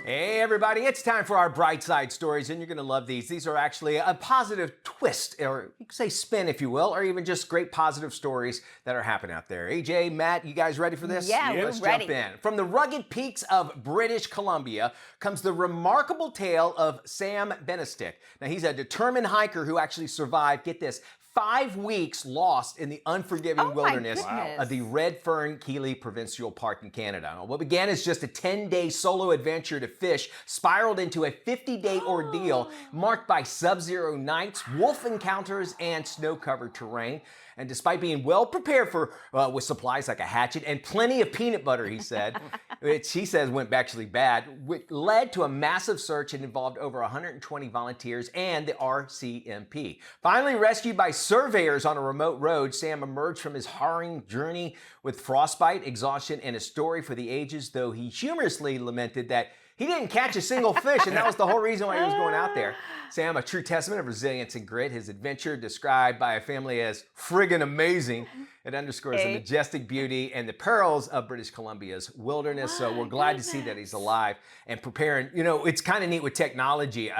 Hey everybody, it's time for our bright side stories, and you're going to love these. These are actually a positive twist, or you could say spin if you will, or even just great positive stories that are happening out there. AJ, Matt, you guys ready for this? Yeah, Let's we're ready. jump in. From the rugged peaks of British Columbia comes the remarkable tale of Sam Benestick. Now he's a determined hiker who actually survived, get this, 5 weeks lost in the unforgiving wilderness of the Red Fern Keeley Provincial Park in Canada. Now, what began as just a 10-day solo adventure to fish spiraled into a 50-day ordeal marked by sub-zero nights, wolf encounters, and snow-covered terrain. And despite being well prepared for with supplies like a hatchet and plenty of peanut butter, he said, which he says went actually bad, which led to a massive search and involved over 120 volunteers and the RCMP. Finally rescued by surveyors on a remote road, Sam emerged from his harrowing journey with frostbite, exhaustion, and a story for the ages, though he humorously lamented that he didn't catch a single fish, and that was the whole reason why he was going out there. Sam, a true testament of resilience and grit. His adventure, described by a family as friggin' amazing, it underscores the majestic beauty and the perils of British Columbia's wilderness. So we're glad to see that he's alive and preparing. You know, it's kind of neat with technology.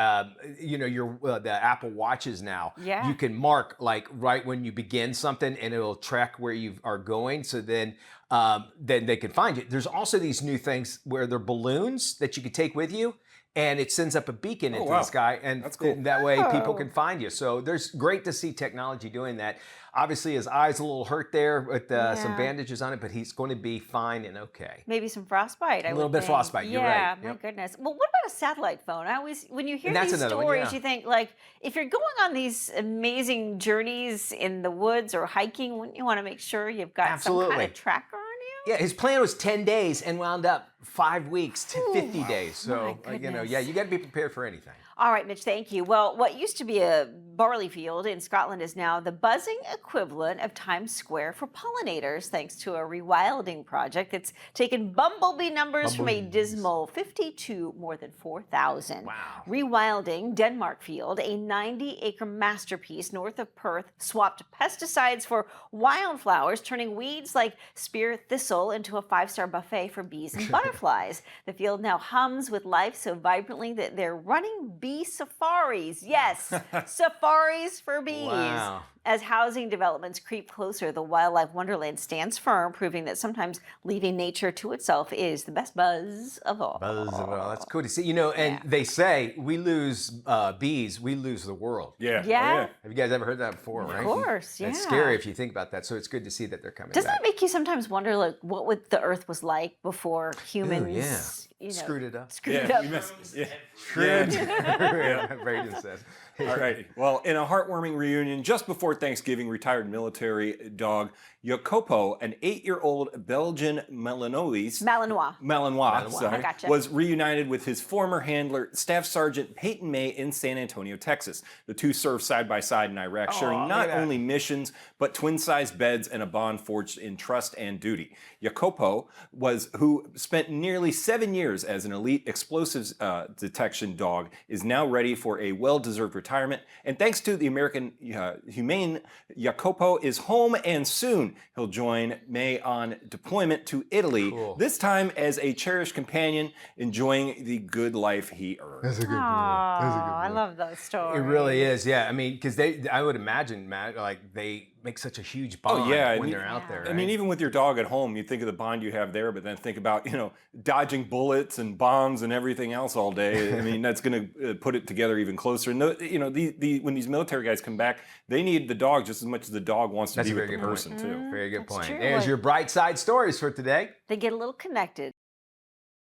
You know, the Apple Watches now. Yeah. You can mark like right when you begin something, and it'll track where you are going. So then they can find you. There's also these new things where they're balloons that you can take with you, and it sends up a beacon into the sky, and that's cool. that way people can find you. So there's great to see technology doing that. Obviously, his eye's a little hurt there with some bandages on it, but he's going to be fine and okay. Maybe some frostbite. A little bit of frostbite. You're right. Yeah, my goodness. Well, what about a satellite phone? I always, when you hear And that's these another one, stories, yeah. you think like, if you're going on these amazing journeys in the woods or hiking, wouldn't you want to make sure you've got some kind of tracker on you? Yeah, his plan was 10 days and wound up 5 weeks to 50 days. So, you know, yeah, you got to be prepared for anything. All right, Mitch, thank you. Well, what used to be a barley field in Scotland is now the buzzing equivalent of Times Square for pollinators, thanks to a rewilding project that's taken bumblebee numbers from a dismal 50 to more than 4,000. Wow. Rewilding Denmark Field, a 90-acre masterpiece north of Perth, swapped pesticides for wildflowers, turning weeds like spear thistle into a 5-star buffet for bees and butterflies. The field now hums with life so vibrantly that they're running bee safaris. Yes, safaris for bees. Wow. As housing developments creep closer, the wildlife wonderland stands firm, proving that sometimes leaving nature to itself is the best buzz of all. Buzz of all. That's cool to see. You know, and they say we lose bees, we lose the world. Yeah. Yeah. Oh, yeah. Have you guys ever heard that before, right? Of course, yeah. It's scary if you think about that. So it's good to see that they're coming Doesn't back. it make you sometimes wonder, like, what would the Earth was like before humans, you know, Screwed it up. Screwed it up. You missed, yeah. Screwed. Braden says. All right. Well, in a heartwarming reunion just before Thanksgiving, retired military dog Jacopo, an 8-year-old Belgian Malinois, sorry, gotcha. was reunited with his former handler, Staff Sergeant Peyton May, in San Antonio, Texas. The two served side by side in Iraq, sharing not only missions, but twin-sized beds and a bond forged in trust and duty. Jacopo who spent nearly 7 years as an elite explosives detection dog, is now ready for a well-deserved retirement. And thanks to the American Humane, Jacopo is home, and soon he'll join May on deployment to Italy, this time as a cherished companion, enjoying the good life he earned. That's a good boy. I love those stories. It really is, yeah. I mean, because I would imagine, Matt, like they make such a huge bond when they're out there. Right? I mean, even with your dog at home, you think of the bond you have there, but then think about, you know, dodging bullets and bombs and everything else all day. I mean, that's going to put it together even closer. And, you know, when these military guys come back, they need the dog just as much as the dog wants to be with the person, too. Very good point. True. There's your bright side stories for today. They get a little connected.